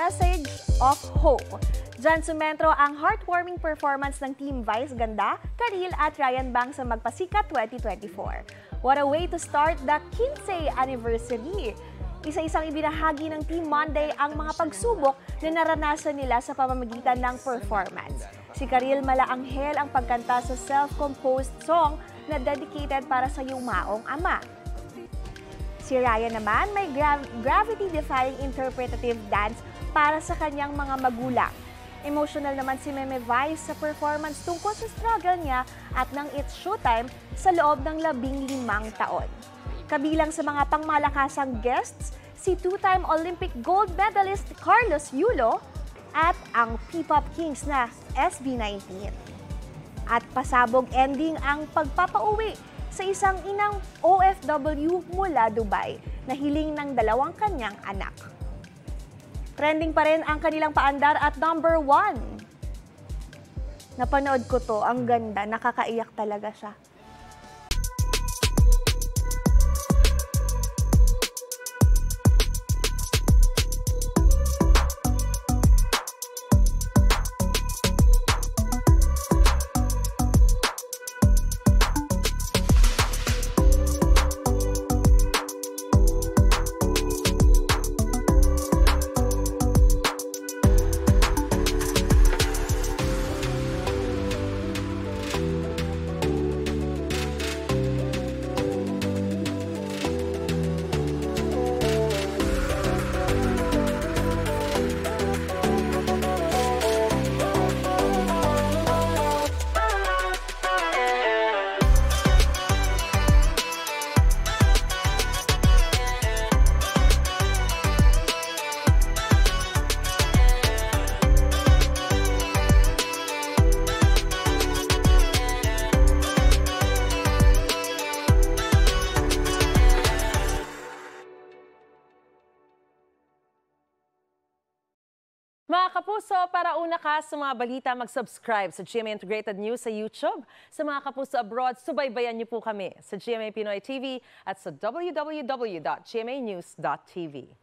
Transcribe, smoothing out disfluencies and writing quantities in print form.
message of hope. Diyan sumentro ang heartwarming performance ng Team Vice Ganda, Karil at Ryan Bang sa Magpasikat 2024. What a way to start the 15th anniversary! Isa-isang ibinahagi ng Team Monday ang mga pagsubok na naranasan nila sa pamamagitan ng performance. Si Karil Malaanghel ang pagkanta sa self-composed song na dedicated para sa yumaong ama. Si Ryan naman may gravity-defying interpretative dance para sa kanyang mga magulang. Emotional naman si Meme Vice sa performance tungkol sa struggle niya at ng It's Showtime sa loob ng 15 taon. Kabilang sa mga pangmalakasang guests, si two-time Olympic gold medalist Carlos Yulo at ang P-Pop Kings na SB19. At pasabog ending ang pagpapauwi sa isang inang OFW mula Dubai na hiling ng 2 kanyang anak. Trending pa rin ang kanilang paandar at number 1. Napanood ko to, ang ganda, nakakaiyak talaga siya. Mga kapuso, para una ka sa mga balita, mag-subscribe sa GMA Integrated News sa YouTube. Sa mga kapuso abroad, subaybayan niyo po kami sa GMA Pinoy TV at sa www.gmanews.tv.